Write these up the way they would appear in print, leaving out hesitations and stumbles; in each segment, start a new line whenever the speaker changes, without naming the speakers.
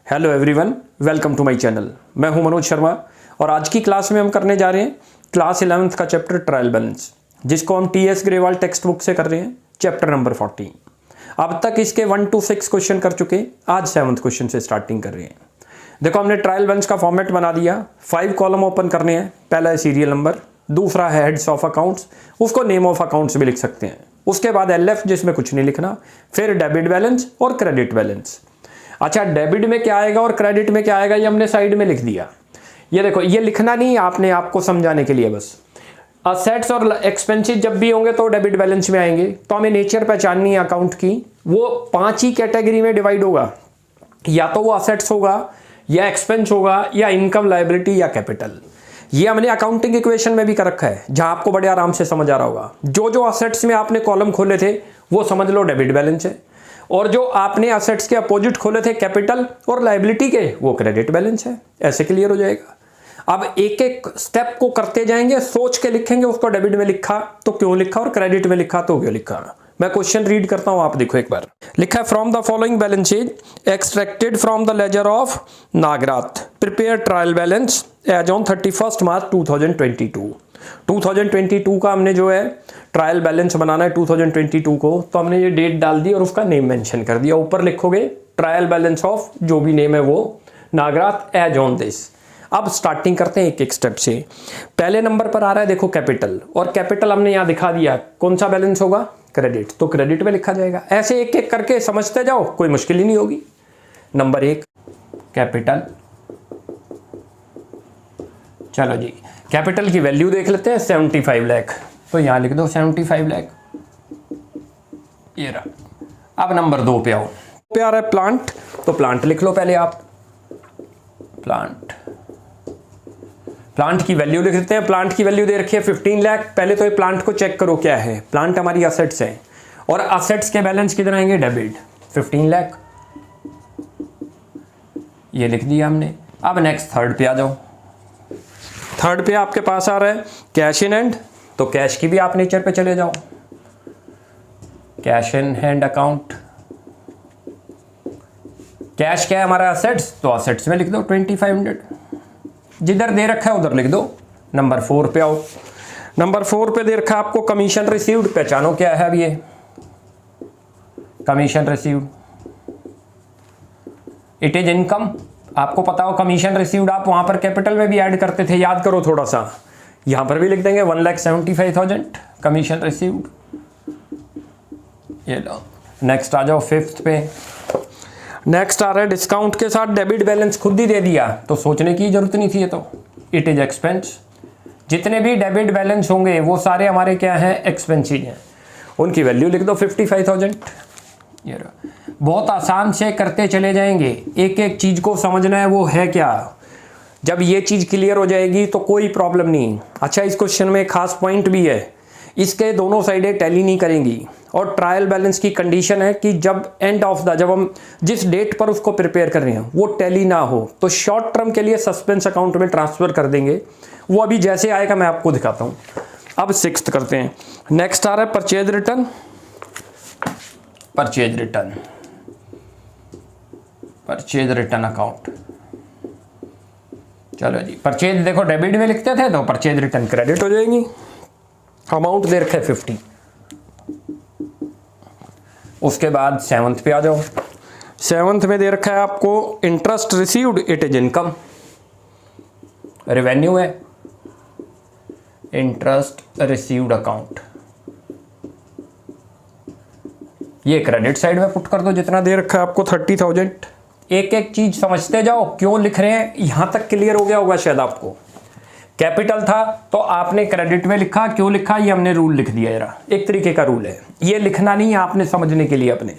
Hello everyone, welcome to my channel. मैं हूं मनोज शर्मा और आज की क्लास में हम करने जा रहे हैं क्लास 11th का चैप्टर ट्रायल बैलेंस, जिसको हम टीएस ग्रेवाल टेक्स्ट बुक से कर रहे हैं, चैप्टर नंबर 14। अब तक इसके 1 to 6 क्वेश्चन कर चुके, आज 7th क्वेश्चन से स्टार्टिंग कर रहे हैं। देखो, हमने ट्रायल बैलेंस का फॉर्मेट बना दिया। 5 कॉलम ओपन करने हैं। पहला है सीरियल नंबर, दूसरा है हेड्स ऑफ अकाउंट्स, उसको नेम ऑफ अकाउंट्स भी लिख सकते हैं। उसके बाद एलएफ, जिसमें कुछ नहीं लिखना, फिर डेबिट बैलेंस और क्रेडिट बैलेंस। अच्छा, डेबिट में क्या आएगा और क्रेडिट में क्या आएगा ये हमने साइड में लिख दिया। ये देखो, ये लिखना नहीं है आपने, आपको समझाने के लिए बस। असेट्स और एक्सपेंसेस जब भी होंगे तो डेबिट बैलेंस में आएंगे। तो हमें नेचर पहचाननी है अकाउंट की। वो 5 ही कैटेगरी में डिवाइड होगा, या तो वो असेट्स होगा, या एक्सपेंस होगा, या इनकम, लायबिलिटी, या कैपिटल। ये हमने अकाउंटिंग इक्वेशन में भी कर रखा है, जहां आपको बड़े आराम से समझ आ रहा होगा। जो जो असेट्स में आपने कॉलम खोले थे वो समझ लो डेबिट बैलेंस है, और जो आपने असेट्स के अपोजिट खोले थे कैपिटल और लायबिलिटी के, वो क्रेडिट बैलेंस है। ऐसे क्लियर हो जाएगा। अब एक एक स्टेप को करते जाएंगे, सोच के लिखेंगे। उसको डेबिट में लिखा तो क्यों लिखा और क्रेडिट में लिखा तो क्यों लिखा। मैं क्वेश्चन रीड करता हूं, आप देखो एक बार। लिखा है, from the following balance sheet extracted from the ledger of Nagrath, prepare trial balance as on 31 March 2022। 2022 का हमने जो है ट्रायल बैलेंस बनाना है 2022 को, तो हमने ये डेट डाल दी और उसका नेम मेंशन कर दिया। ऊपर लिखोगे ट्रायल बैलेंस ऑफ जो भी नेम है वो नागराथ एज ऑन दिस। अब स्टार्टिंग करते हैं एक एक स्टेप से। पहले नंबर पर आ रहा है देखो कैपिटल, और कैपिटल हमने यहाँ दिखा दिया। कौन सा बैलेंस होगा? क्रेडिट, तो क्रेडिट में लिखा जाएगा। ऐसे एक एक करके समझते जाओ, कोई मुश्किल ही नहीं होगी। Number 1 capital. चलो जी, कैपिटल की वैल्यू देख लेते हैं, 75 लाख, तो यहां लिख दो 75 लाख। ये रहा। अब नंबर 2 पे आओ, पे आ रहा है प्लांट, तो प्लांट लिख लो पहले आप। प्लांट की वैल्यू लिख देते हैं। प्लांट की वैल्यू दे रखी है 15 लाख। पहले तो ये प्लांट को चेक करो क्या है। प्लांट हमारी असेट्स है, और असेट्स के बैलेंस किधर आएंगे? डेबिट, 15 लाख। ये लिख दिया हमने। अब नेक्स्ट थर्ड पे आ जाओ। थर्ड पे आपके पास आ रहा है कैश इन हैंड, तो कैश की भी आप नेचर पे चले जाओ। Cash in hand account. Cash क्या है हमारा? असेट्स, तो असेट्स में लिख दो 2500। जिधर दे रखा है उधर लिख दो। नंबर 4 पे आओ। नंबर 4 पे दे रखा है आपको कमीशन रिसीव्ड। पहचानो क्या है अब ये commission received. It is income. आपको पता हो कमीशन रिसीव्ड, आप वहां पर कैपिटल में भी ऐड करते थे, याद करो थोड़ा सा। यहां पर भी लिख देंगे 1,75,000 कमीशन रिसीव्ड। ये लो। नेक्स्ट आ जाओ 5th पे। नेक्स्ट आ रहा है डिस्काउंट के साथ डेबिट बैलेंस। खुद ही दे दिया तो सोचने की जरूरत नहीं थी ये तो। It is expense. जितने भी डेबिट बैलेंस होंगे वो सारे हमारे क्या हैं? एक्सपेंसिव हैं। उनकी वैल्यू लिख दो 55,000। ये रहा। बहुत आसान से करते चले जाएंगे। एक एक चीज को समझना है वो है क्या। जब ये चीज क्लियर हो जाएगी तो कोई प्रॉब्लम नहीं। अच्छा, इस क्वेश्चन में खास पॉइंट भी है, इसके दोनों साइडें टैली नहीं करेंगी। और ट्रायल बैलेंस की कंडीशन है कि जब एंड ऑफ द, जब हम जिस डेट पर उसको प्रिपेयर कर रहे हैं वो टैली ना हो, तो शॉर्ट टर्म के लिए सस्पेंस अकाउंट में ट्रांसफर कर देंगे। वो अभी जैसे आएगा मैं आपको दिखाता हूँ। अब 6th करते हैं। नेक्स्ट आ रहा है purchase return. Purchase return, purchase return account. चलो जी, परचेज देखो डेबिट में लिखते थे तो परचेज रिटर्न क्रेडिट हो जाएगी। अमाउंट दे रखा है 50। उसके बाद 7th पे आ जाओ। 7th में दे रखा है आपको interest received. It is income. Revenue है इंटरेस्ट रिसीव्ड अकाउंट। ये क्रेडिट साइड में पुट कर दो। जितना दे रखा है आपको 30,000। एक एक चीज समझते जाओ क्यों लिख रहे हैं। यहां तक क्लियर हो गया होगा शायद आपको। कैपिटल था तो आपने क्रेडिट में लिखा, क्यों लिखा ये हमने रूल लिख दिया। यार एक तरीके का रूल है, ये लिखना नहीं है आपने समझने के लिए अपने।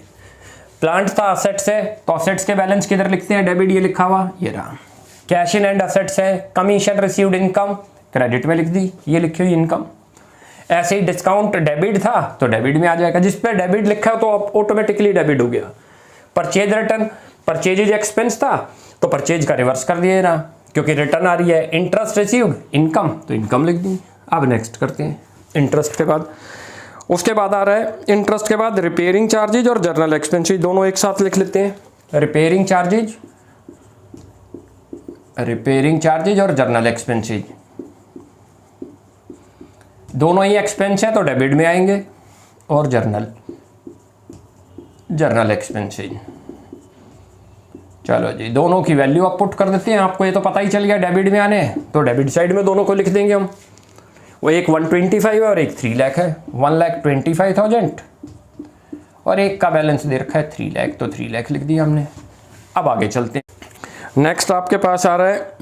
प्लांट था असेट्स है, तो असेट्स के बैलेंस किधर लिखते हैं? डेबिट, ये लिखा हुआ ये रहा। कैश इन एंड असेट्स है, कमीशन रिसीव्ड इनकम, क्रेडिट में लिख दी, ये लिखी हुई इनकम। ऐसे ही डिस्काउंट डेबिट था तो डेबिट में आ जाएगा। जिस पे डेबिट लिखा है तो ऑटोमेटिकली डेबिट हो गया। परचेज रिटर्न, परचेज एक्सपेंस था तो परचेज का रिवर्स कर दिया ना, क्योंकि रिटर्न आ रही है। इंटरेस्ट रिसीव्ड इनकम, तो इनकम लिख दी। अब नेक्स्ट करते हैं इंटरेस्ट के बाद। उसके बाद आ रहा है इंटरेस्ट के बाद रिपेयरिंग चार्जेज और जर्नल एक्सपेंसेस, दोनों एक साथ लिख लेते हैं। रिपेयरिंग चार्जेज रिपेयरिंग चार्जेज और जर्नल एक्सपेंसेज, दोनों ही एक्सपेंस है तो डेबिट में आएंगे, और जर्नल एक्सपेंसेज। चलो जी, दोनों की वैल्यू आप पुट कर देते हैं। आपको ये तो पता ही चल गया डेबिट में आने, तो डेबिट साइड में दोनों को लिख देंगे हम। वो एक 125 है और एक 3 लाख है, 1,25,000 और एक का बैलेंस दे रखा है 3 लाख, तो 3 लाख लिख दिया हमने। अब आगे चलते हैं। नेक्स्ट आपके पास आ रहा है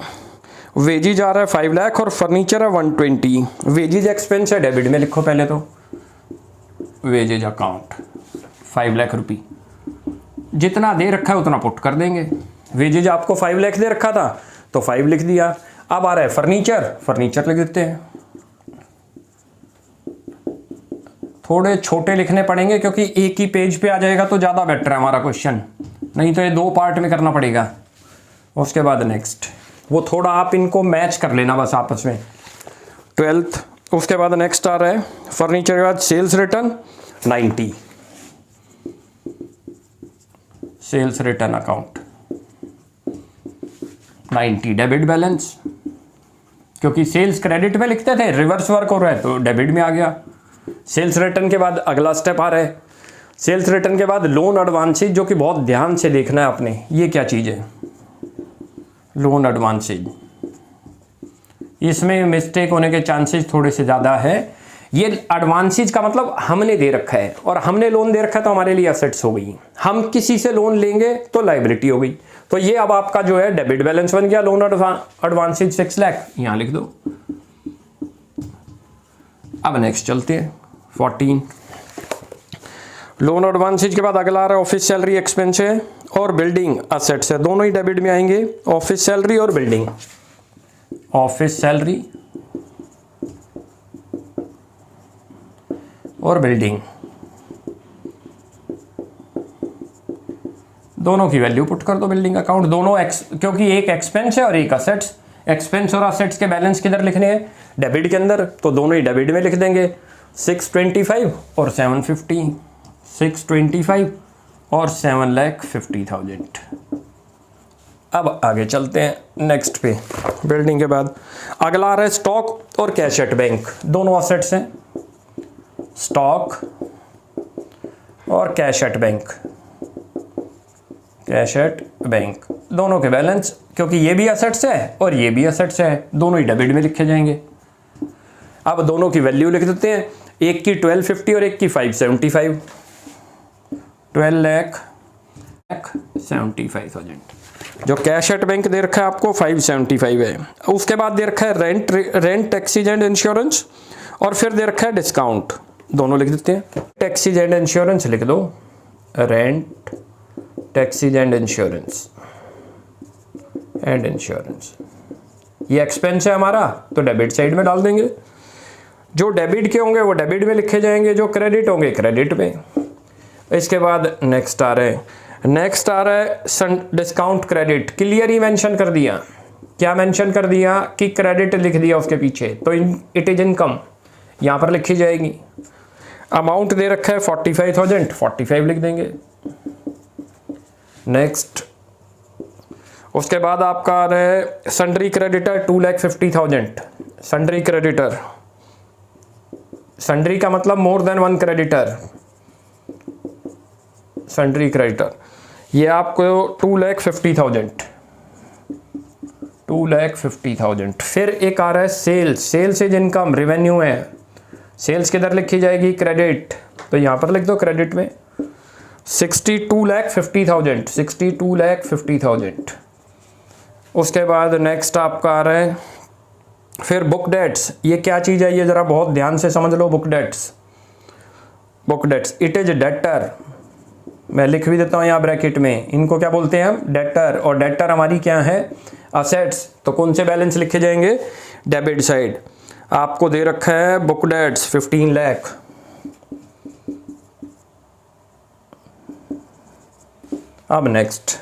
वेजिज आ रहा है 5 लाख और फर्नीचर है 120। वेजिज एक्सपेंस है, डेबिट में लिखो पहले तो। वेजेज अकाउंट 5 लाख रुपये, जितना दे रखा है उतना पुट कर देंगे। वेजेज आपको 5 लाख दे रखा था तो 5 लिख दिया। अब आ रहा है फर्नीचर लिख देते हैं। थोड़े छोटे लिखने पड़ेंगे क्योंकि एक ही पेज पे आ जाएगा तो ज़्यादा बेटर है हमारा क्वेश्चन, नहीं तो ये 2 पार्ट में करना पड़ेगा। उसके बाद नेक्स्ट, वो थोड़ा आप इनको मैच कर लेना बस आपस में, 12th। उसके बाद नेक्स्ट आ रहा है फर्नीचर के बाद sales return 90, sales return account 90, debit balance, क्योंकि सेल्स क्रेडिट में लिखते थे, रिवर्स वर्क हो रहा है तो डेबिट में आ गया। सेल्स रिटर्न के बाद अगला स्टेप आ रहा है, सेल्स रिटर्न के बाद लोन एडवांसेज, जो कि बहुत ध्यान से देखना है आपने, ये क्या चीज़ है, लोन एडवांसेज। इसमें मिस्टेक होने के चांसेस थोड़े से ज़्यादा है। ये एडवांसेज का मतलब हमने दे रखा है, और हमने लोन दे रखा है तो हमारे लिए असेट्स हो गई। हम किसी से लोन लेंगे तो लाइबिलिटी हो गई। तो ये अब आपका जो है डेबिट बैलेंस बन गया, लोन एडवांसेज 6 लाख, यहाँ लिख दो। अब नेक्स्ट चलते हैं 14। लोन एडवांसेज के बाद अगला आ रहा है ऑफिस सैलरी एक्सपेंस है और बिल्डिंग असेट्स है, दोनों ही डेबिट में आएंगे। ऑफिस सैलरी और बिल्डिंग, ऑफिस सैलरी और बिल्डिंग, दोनों की वैल्यू पुट कर दो। बिल्डिंग अकाउंट दोनों क्योंकि एक एक्सपेंस है और एक असेट्स, एक्सपेंस और असेट्स के बैलेंस किधर लिखने हैं, डेबिट के अंदर, तो दोनों ही डेबिट में लिख देंगे। 625 और 750, 625 और 7,50,000। अब आगे चलते हैं नेक्स्ट पे। बिल्डिंग के बाद अगला आ रहा है स्टॉक और कैश एट बैंक, दोनों असेट्स हैं, स्टॉक और cash at bank, cash at bank, दोनों के बैलेंस, क्योंकि ये भी असेट्स है और ये भी असेट्स है, दोनों ही डेबिट में लिखे जाएंगे। अब दोनों की वैल्यू लिख देते हैं, एक की 1250 और एक की 575, 12,75,000। जो कैश एट बैंक दे रखा है आपको 575 है। उसके बाद दे रखा है रेंट टैक्सीज एंड इंश्योरेंस, और फिर दे रखा है डिस्काउंट, दोनों लिख देते हैं। टैक्सीज एंड इंश्योरेंस लिख दो, रेंट टैक्सीज एंड इंश्योरेंस, ये एक्सपेंस है हमारा तो डेबिट साइड में डाल देंगे। जो डेबिट के होंगे वो डेबिट में लिखे जाएंगे, जो क्रेडिट होंगे क्रेडिट में। इसके बाद नेक्स्ट आ रहा है डिस्काउंट क्रेडिट, क्लियर ही मेंशन कर दिया। क्या मेंशन कर दिया कि क्रेडिट लिख दिया उसके पीछे, तो इट इज इनकम यहाँ पर लिखी जाएगी। अमाउंट दे रखा है 45,000, 45 लिख देंगे। नेक्स्ट, उसके बाद आपका आ रहा है sundry creditor 2,50,000। Sundry creditor, sundry का मतलब more than 1 creditor, sundry creditor, ये आपको 2,50,000, 2,50,000। फिर एक आ रहा है सेल्स इज इनकम, रेवेन्यू है। सेल्स किधर लिखी जाएगी, क्रेडिट, तो यहाँ पर लिख दो क्रेडिट में 62,50,000, 62,50,000। उसके बाद नेक्स्ट आपका आ रहा है फिर बुक डेट्स। ये क्या चीज़ है, ये ज़रा बहुत ध्यान से समझ लो। Book debts it is debtor, मैं लिख भी देता हूँ यहाँ ब्रैकेट में, इनको क्या बोलते हैं हम, डेटर, और डेटर हमारी क्या है, असेट्स। तो कौन से बैलेंस लिखे जाएंगे, डेबिट साइड। आपको दे रखा है बुक डेट्स 15 लाख। अब नेक्स्ट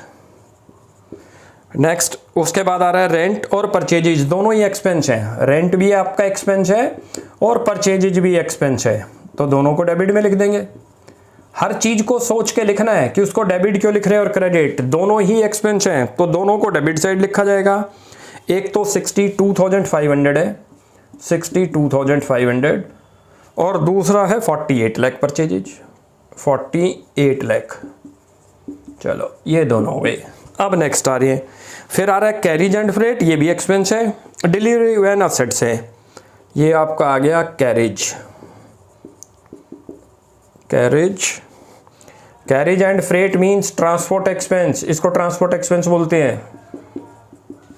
उसके बाद आ रहा है रेंट और परचेजेज, दोनों ही एक्सपेंस हैं। रेंट भी आपका एक्सपेंस है और परचेजेज भी एक्सपेंस है, तो दोनों को डेबिट में लिख देंगे। हर चीज को सोच के लिखना है कि उसको डेबिट क्यों लिख रहे हैं और क्रेडिट, दोनों ही एक्सपेंस हैं तो दोनों को डेबिट साइड लिखा जाएगा। एक तो 62,500 है, 62,500, और दूसरा है 48 लाख परचेजेज, 48 लाख। चलो ये दोनों हो गए। अब नेक्स्ट आ रही है, फिर आ रहा है कैरिज एंड फ्रेट, ये भी एक्सपेंस है। डिलीवरी वैन असेट्स है, ये आपका आ गया carriage, carriage and freight means transport expense, इसको ट्रांसपोर्ट एक्सपेंस बोलते हैं।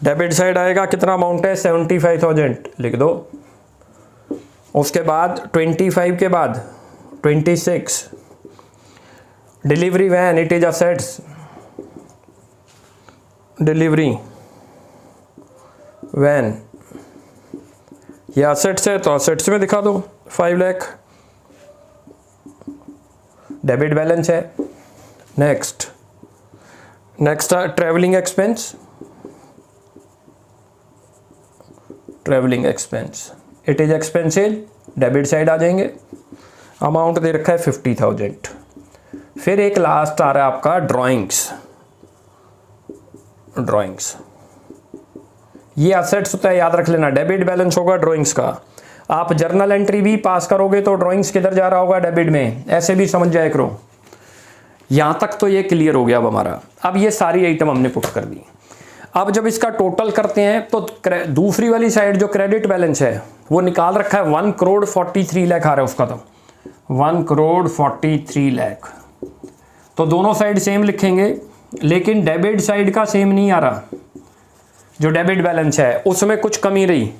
डेबिट साइड आएगा, कितना अमाउंट है 75,000 लिख दो। उसके बाद 25 के बाद 26 delivery van, it is assets, delivery van ये असेट्स है तो असेट्स में दिखा दो 5 लाख, डेबिट बैलेंस है। Next travelling expense, travelling expense it is expenses, debit side आ जाएंगे। अमाउंट दे रखा है 50,000। फिर एक लास्ट आ रहा है आपका ड्राइंग्स, ये असेट्स होता है, याद रख लेना, डेबिट बैलेंस होगा ड्राइंग्स का। आप जर्नल एंट्री भी पास करोगे तो ड्राइंग्स किधर जा रहा होगा, डेबिट में, ऐसे भी समझ जाए करो। यहां तक तो ये क्लियर हो गया अब हमारा। अब ये सारी आइटम हमने पुट कर दी। अब जब इसका टोटल करते हैं तो दूसरी वाली साइड जो क्रेडिट बैलेंस है वो निकाल रखा है 1,43 लाख आ रहा है उसका, तो 1,43 लाख। तो दोनों साइड सेम लिखेंगे, लेकिन डेबिट साइड का सेम नहीं आ रहा। जो डेबिट बैलेंस है उसमें कुछ कमी रही,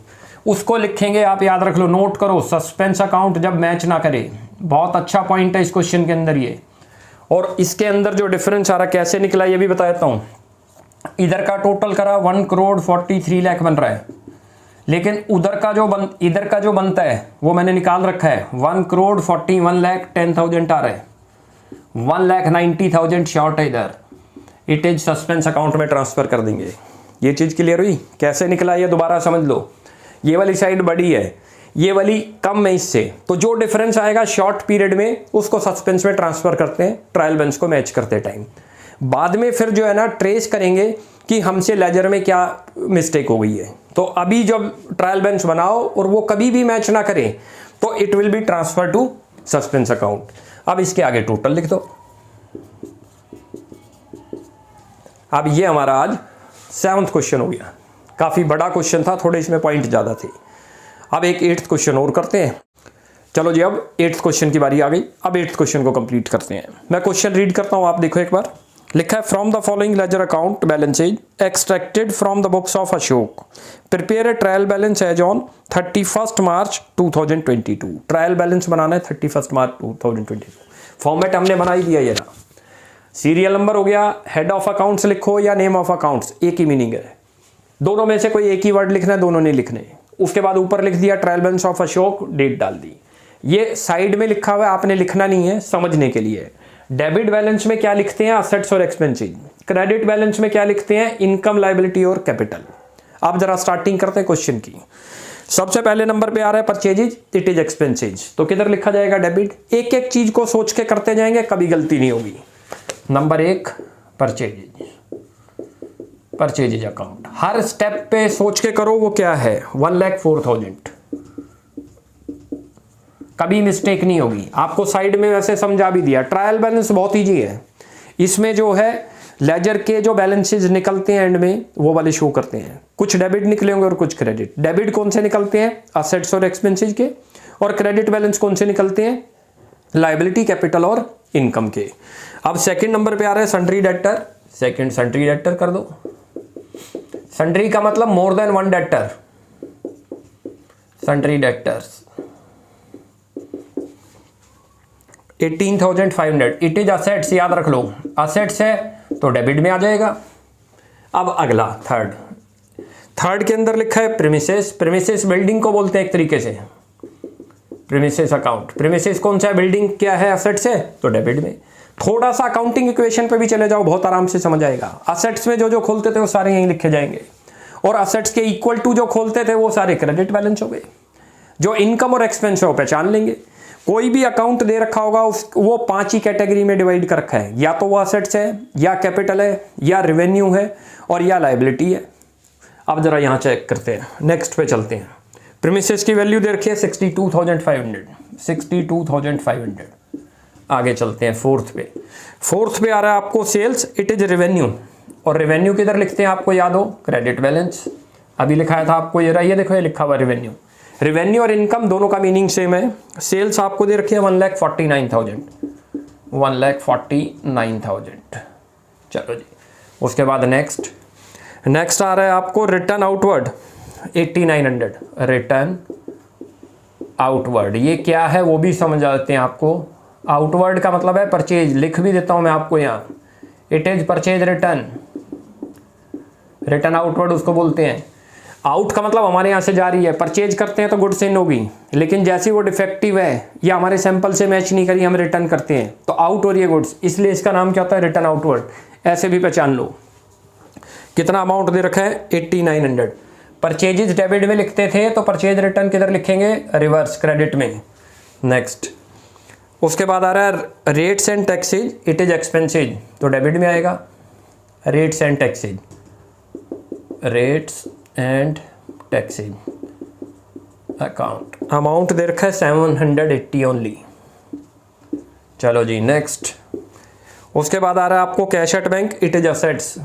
उसको लिखेंगे, आप याद रख लो, नोट करो, सस्पेंस अकाउंट जब मैच ना करे। बहुत अच्छा पॉइंट है इस क्वेश्चन के अंदर ये। और इसके अंदर जो डिफरेंस आ रहा कैसे निकला ये भी बता देता हूं। इधर का टोटल करा 1,43 लाख बन रहा है, लेकिन उधर का जो इधर का जो बनता है वो मैंने निकाल रखा है 1,41,10,000 आ रहा है, 1,90,000 शॉर्ट है इधर। इट इज सस्पेंस अकाउंट में ट्रांसफर कर देंगे। ये चीज क्लियर हुई? कैसे निकला ये दोबारा समझ लो। ये वाली साइड बड़ी है, ये वाली कम है इससे, तो जो डिफरेंस आएगा शॉर्ट पीरियड में उसको सस्पेंस में ट्रांसफर करते हैं, ट्रायल बैलेंस को मैच करते टाइम। बाद में फिर जो है ना ट्रेस करेंगे कि हमसे लेजर में क्या मिस्टेक हो गई है। तो अभी जब ट्रायल बैलेंस बनाओ और वो कभी भी मैच ना करें तो it will be transfer to suspense account. अब इसके आगे टोटल लिख दो। अब ये हमारा आज 7वां क्वेश्चन हो गया। काफी बड़ा क्वेश्चन था, थोड़े इसमें पॉइंट ज्यादा थे। अब एक 8th क्वेश्चन और करते हैं। चलो जी, अब 8th क्वेश्चन की बारी आ गई। अब 8th क्वेश्चन को कंप्लीट करते हैं। मैं क्वेश्चन रीड करता हूं, आप देखो एक बार। लिखा है, from the following ledger account balances extracted from the books of Ashok, prepare a trial balance as on 31 March 2022। Trial balance बनाना है 31 मार्च 2022। फॉर्मेट हमने बना ही दिया। ये रहा, सीरियल नंबर हो गया, हेड ऑफ अकाउंट्स लिखो या नेम ऑफ अकाउंट्स, एक ही मीनिंग है। दोनों में से कोई एक ही वर्ड लिखना है, दोनों नहीं लिखने। उसके बाद ऊपर लिख दिया trial balance of Ashok, date डाल दी। ये साइड में लिखा हुआ है, आपने लिखना नहीं है, समझने के लिए। डेबिट बैलेंस में क्या लिखते हैं, असेट्स और एक्सपेंसेस। क्रेडिट बैलेंस में क्या लिखते हैं, इनकम, लायबिलिटी और कैपिटल। अब जरा स्टार्टिंग करते हैं क्वेश्चन की। सबसे पहले नंबर पे आ रहा है परचेजेज, इट इज एक्सपेंसेज। तो किधर लिखा जाएगा, डेबिट। एक एक चीज को सोच के करते जाएंगे, कभी गलती नहीं होगी। नंबर 1 परचेजेज अकाउंट, हर स्टेप पे सोच के करो वो क्या है, 1,04,000। कभी मिस्टेक नहीं होगी। आपको साइड में वैसे समझा भी दिया। ट्रायल बैलेंस बहुत ईजी है। इसमें जो है लेजर के जो बैलेंसेज निकलते हैं एंड में वो वाले शो करते हैं। कुछ डेबिट निकले होंगे और कुछ क्रेडिट। डेबिट कौन से निकलते हैं, असेट्स और एक्सपेंसेज के, और क्रेडिट बैलेंस कौन से निकलते हैं, लायबिलिटी, कैपिटल और इनकम के। अब सेकंड नंबर पे आ रहा है sundry debtor. Second sundry debtor कर दो। सन्ड्री का मतलब more than one debtor, sundry debtors 18,500। It is assets, याद रख लो, असेट्स है तो डेबिट में आ जाएगा। अब अगला थर्ड के अंदर लिखा है प्रीमिसेस। प्रीमिसेस बिल्डिंग को बोलते हैं एक तरीके से, प्रीमिसेस अकाउंट। प्रीमिसेस कौन सा है, बिल्डिंग क्या है, असेट्स है तो डेबिट में। थोड़ा सा अकाउंटिंग इक्वेशन पे भी चले जाओ, बहुत आराम से समझ आएगा। असेट्स में जो जो खोलते थे वो सारे यहीं लिखे जाएंगे, और असेट्स के इक्वल टू जो खोलते थे वो सारे क्रेडिट बैलेंस हो गए। जो इनकम और एक्सपेंस है वो पहचान लेंगे। कोई भी अकाउंट दे रखा होगा वो 5 ही कैटेगरी में डिवाइड कर रखा है, या तो वो असेट्स है, या कैपिटल है, या रेवेन्यू है, और या लायबिलिटी है। अब जरा यहाँ चेक करते हैं, नेक्स्ट पे चलते हैं। प्रीमिसेस की वैल्यू दे रखी है 62,500। आगे चलते हैं फोर्थ पे। फोर्थ पे आ रहा है आपको सेल्स, इट इज रेवेन्यू, और रेवेन्यू किधर लिखते हैं आपको याद हो, क्रेडिट बैलेंस। अभी लिखाया था आपको, ये रहा, ये देखो ये लिखा हुआ रेवेन्यू। रेवेन्यू और इनकम दोनों का मीनिंग सेम है। सेल्स आपको दे रखी है 1,49,000। चलो जी, उसके बाद नेक्स्ट आ रहा है आपको रिटर्न आउटवर्ड 8,900। रिटर्न आउटवर्ड ये क्या है वो भी समझ आते हैं आपको। आउटवर्ड का मतलब है परचेज, लिख भी देता हूं मैं आपको यहाँ, it is purchase return. Return outward उसको बोलते हैं। आउट का मतलब हमारे यहाँ से जा रही है, परचेज करते हैं तो गुड्स इन होगी, लेकिन जैसी वो डिफेक्टिव है या हमारे सैंपल से मैच नहीं करी, हम रिटर्न करते हैं तो आउट हो रही है गुड्स, इसलिए इसका नाम क्या होता है, रिटर्न आउटवर्ड। ऐसे भी पहचान लो। कितना अमाउंट दे रखा है 8,900। परचेजेज डेबिट में लिखते थे तो परचेज रिटर्न किधर लिखेंगे, रिवर्स, क्रेडिट में। नेक्स्ट उसके बाद आ रहा है rates and taxes, it is expenses, तो डेबिट में आएगा। Rates and taxes, rates and taxes account, amount दे रखा है 780 ओनली। चलो जी नेक्स्ट। उसके बाद आ रहा है आपको cash at bank, it is assets.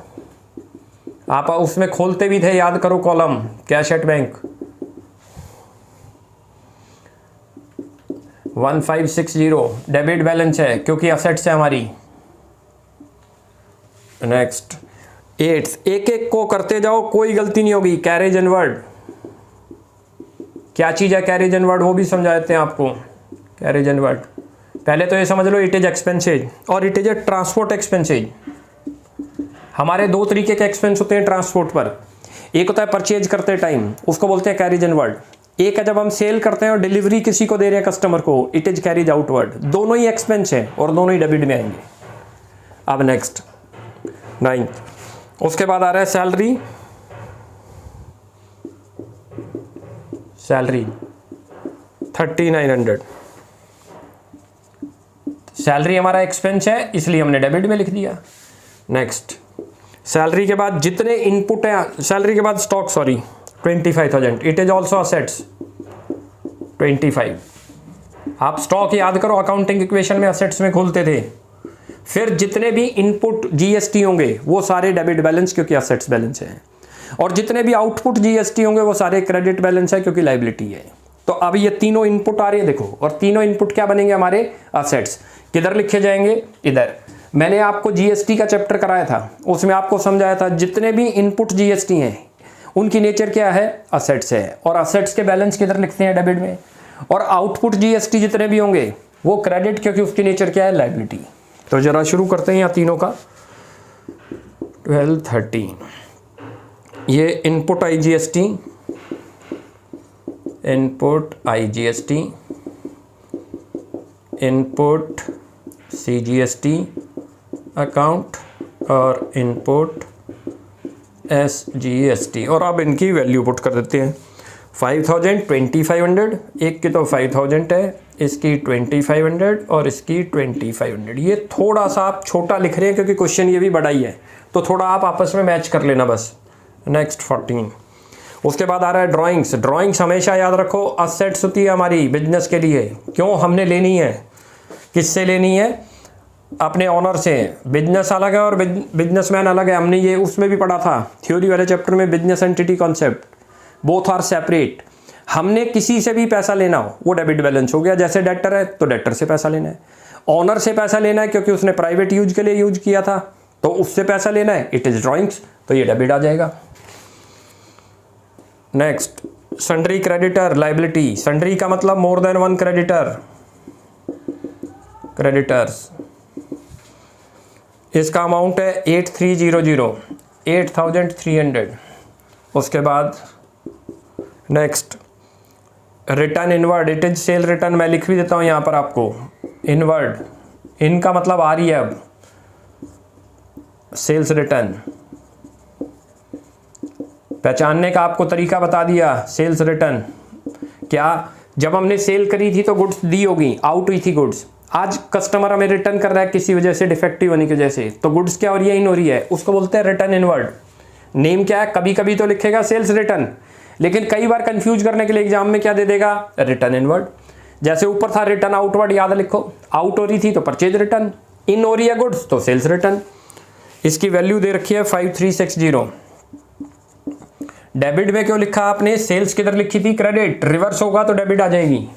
आप उसमें खोलते भी थे, याद करो column, cash at bank 1560 debit balance है क्योंकि असेट्स है हमारी। नेक्स्ट 8, एक एक को करते जाओ, कोई गलती नहीं होगी। कैरेज इनवर्ड, क्या चीज़ है कैरेज इनवर्ड, वो भी समझा देते हैं आपको। कैरेज इनवर्ड पहले तो ये समझ लो, इट इज एक्सपेंसेज और it is a transport expenses. हमारे दो तरीके के एक्सपेंस होते हैं ट्रांसपोर्ट पर। एक होता है परचेज करते टाइम, उसको बोलते हैं कैरेज इनवर्ड। एक है जब हम सेल करते हैं और डिलीवरी किसी को दे रहे हैं कस्टमर को, इट इज कैरेज आउटवर्ड। दोनों ही एक्सपेंस है और दोनों ही डेबिट में आएंगे। अब नेक्स्ट 9, उसके बाद आ रहा है सैलरी। सैलरी 3,900। सैलरी हमारा एक्सपेंस है इसलिए हमने डेबिट में लिख दिया। नेक्स्ट सैलरी के बाद जितने इनपुट है, सैलरी के बाद stock 25,000, it is also assets 25। आप स्टॉक याद करो, अकाउंटिंग इक्वेशन में असेट्स में खोलते थे। फिर जितने भी इनपुट जीएसटी होंगे वो सारे डेबिट बैलेंस क्योंकि असेट्स बैलेंस है, और जितने भी आउटपुट जीएसटी होंगे वो सारे क्रेडिट बैलेंस है क्योंकि लायबिलिटी है। तो अब ये तीनों इनपुट आ रहे हैं देखो, और तीनों इनपुट क्या बनेंगे हमारे, असेट्स। किधर लिखे जाएंगे, इधर। मैंने आपको जीएसटी का चैप्टर कराया था, उसमें आपको समझाया था जितने भी इनपुट जीएसटी हैं उनकी नेचर क्या है, असेट्स है, और असेट्स के बैलेंस किधर लिखते हैं, डेबिट में। और आउटपुट जीएसटी जितने भी होंगे वो क्रेडिट क्योंकि उसकी नेचर क्या है, लायबिलिटी। तो जरा शुरू करते हैं यहाँ तीनों का। 12, 13 ये input IGST, input IGST, input CGST account और इनपुट एसजीएसटी। और अब इनकी वैल्यू पुट कर देते हैं। 5,000, 2,500, एक की तो 5,000 है, इसकी 2,500 और इसकी 2,500। ये थोड़ा सा आप छोटा लिख रहे हैं क्योंकि क्वेश्चन ये भी बड़ा ही है, तो थोड़ा आप आपस में मैच कर लेना बस। नेक्स्ट 14, उसके बाद आ रहा है ड्राइंग्स। ड्राइंग्स हमेशा याद रखो असेट्स होती है हमारी बिजनेस के लिए। क्यों हमने लेनी है, किससे लेनी है, अपने ऑनर से। बिजनेस अलग है और बिजनेसमैन अलग है, हमने ये उसमें भी पढ़ा था थ्योरी वाले चैप्टर में, business entity concept, both are separate. हमने किसी से भी पैसा लेना हो वो डेबिट बैलेंस हो गया। जैसे डेटर है तो डेटर से पैसा लेना है, ऑनर से पैसा लेना है क्योंकि उसने प्राइवेट यूज के लिए यूज किया था तो उससे पैसा लेना है, इट इज ड्राइंग्स, तो ये डेबिट आ जाएगा। Next sundry creditor liability. Sundry का मतलब more than one creditor, creditors. इसका अमाउंट है 8,300, 8,300। उसके बाद next return inward, it is cell return. मैं लिख भी देता हूँ यहाँ पर आपको, इनवर्ड, इनका मतलब आ रही है अब सेल्स रिटर्न। पहचानने का आपको तरीका बता दिया। सेल्स रिटर्न क्या, जब हमने सेल करी थी तो गुड्स दी होगी, आउट हुई थी गुड्स। आज कस्टमर हमें रिटर्न कर रहा है किसी वजह से, डिफेक्टिव होने की वजह से, तो गुड्स क्या हो रही है, इन हो रही है, उसको बोलते हैं रिटर्न इनवर्ड। नेम क्या है, कभी कभी तो लिखेगा सेल्स रिटर्न, लेकिन कई बार कंफ्यूज करने के लिए एग्जाम में क्या दे देगा, रिटर्न इनवर्ड। जैसे ऊपर था रिटर्न आउटवर्ड, याद लिखो, आउट हो रही थी तो परचेज रिटर्न, इन हो रही है गुड्स तो सेल्स रिटर्न। इसकी वैल्यू दे रखी है 5360। डेबिट में क्यों लिखा आपने, सेल्स किधर लिखी थी, क्रेडिट, रिवर्स होगा तो डेबिट आ जाएगी।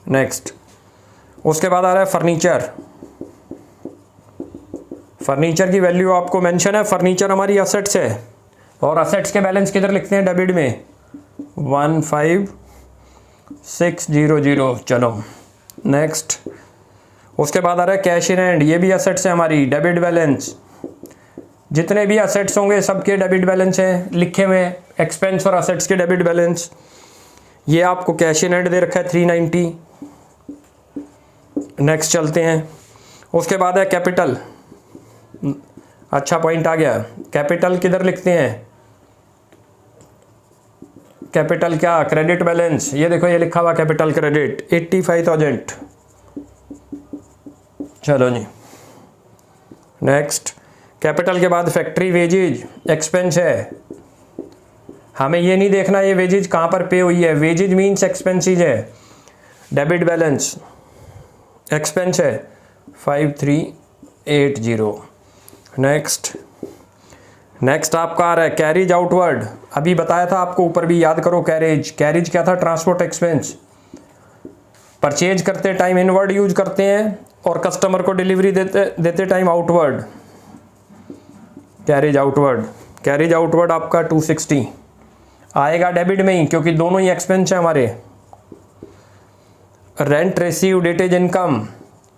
नेक्स्ट, उसके बाद आ रहा है फर्नीचर। फर्नीचर की वैल्यू आपको मेंशन है, फर्नीचर हमारी असेट्स है और असेट्स के बैलेंस किधर लिखते हैं, डेबिट में 15600। चलो नेक्स्ट, उसके बाद आ रहा है कैश इन हैंड, ये भी असेट्स है हमारी, डेबिट बैलेंस। जितने भी असेट्स होंगे सबके डेबिट बैलेंस हैं लिखे हुए, एक्सपेंस और असेट्स के डेबिट बैलेंस। ये आपको कैश इन हैंड दे रखा है 390। नेक्स्ट चलते हैं, उसके बाद है कैपिटल। अच्छा पॉइंट आ गया, कैपिटल किधर लिखते हैं, कैपिटल क्या, क्रेडिट बैलेंस। ये देखो ये लिखा हुआ कैपिटल क्रेडिट 85,000। चलो जी नेक्स्ट, कैपिटल के बाद फैक्ट्री वेजेज एक्सपेंस है, हमें ये नहीं देखना ये वेजेज कहाँ पर पे हुई है, वेजेज मीन्स एक्सपेंसेस है, डेबिट बैलेंस एक्सपेंस है 5380। नेक्स्ट आपका आ रहा है कैरिज आउटवर्ड। अभी बताया था आपको ऊपर भी, याद करो, कैरिज क्या था, ट्रांसपोर्ट एक्सपेंस। परचेज करते टाइम इनवर्ड यूज करते हैं और कस्टमर को डिलीवरी देते टाइम आउटवर्ड। कैरिज आउटवर्ड आपका 260 आएगा डेबिट में ही, क्योंकि दोनों ही एक्सपेंस है हमारे। Rent received it is income,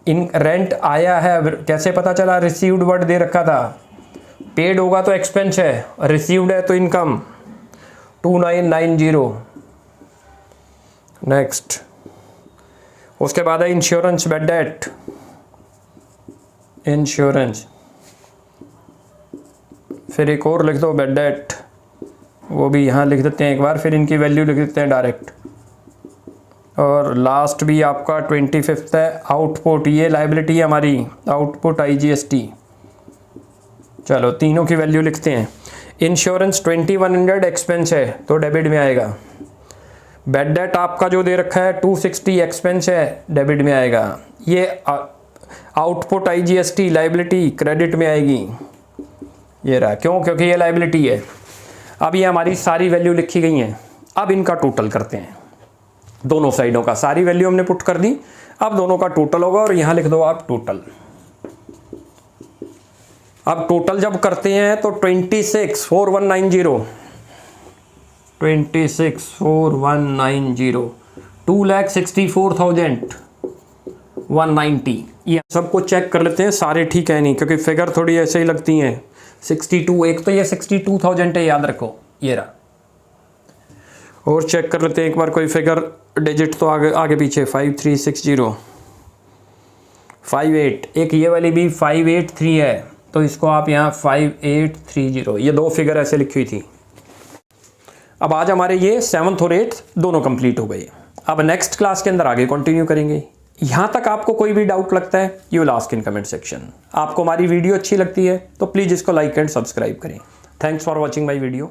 rent आया है, कैसे पता चला, रिसीव्ड वर्ड दे रखा था, पेड होगा तो एक्सपेंस है, रिसीव्ड है तो इनकम 2990। नेक्स्ट, उसके बाद है इंश्योरेंस, बैड डेट, इंश्योरेंस, फिर एक और लिख दो बैड डेट, वो भी यहाँ लिख देते हैं एक बार, फिर इनकी वैल्यू लिख देते हैं डायरेक्ट। और लास्ट भी आपका 25 है आउटपुट, ये लाइबिलिटी है हमारी, आउटपुट IGST। चलो तीनों की वैल्यू लिखते हैं। इंश्योरेंस 2100 एक्सपेंस है तो डेबिट में आएगा। बैड डेट आपका जो दे रखा है 260 एक्सपेंस है, डेबिट में आएगा। ये आउटपुट IGST लाइबिलिटी क्रेडिट में आएगी। ये रहा, क्यों, क्योंकि ये लाइबिलिटी है। अब ये हमारी सारी वैल्यू लिखी गई हैं, अब इनका टोटल करते हैं। दोनों साइडों का सारी वैल्यू हमने पुट कर दी, अब दोनों का टोटल होगा और यहाँ लिख दो आप टोटल। अब टोटल जब करते हैं तो 264190 2,64,190। ये सबको चेक कर लेते हैं सारे ठीक है नहीं, क्योंकि फिगर थोड़ी ऐसे ही लगती हैं। 62, एक तो ये 62,000 है, याद रखो, ये रहा। और चेक कर लेते हैं एक बार, कोई फिगर डिजिट तो आगे पीछे 5360 58, एक ये वाली भी 583 है, तो इसको आप यहाँ 5830, ये दो फिगर ऐसे लिखी हुई थी। अब आज हमारे ये 7th और 8th दोनों कंप्लीट हो गए। अब नेक्स्ट क्लास के अंदर आगे कंटिन्यू करेंगे। यहाँ तक आपको कोई भी डाउट लगता है, you will ask in comment section. आपको हमारी वीडियो अच्छी लगती है तो प्लीज़ इसको लाइक एंड सब्सक्राइब करें। Thanks for watching my video.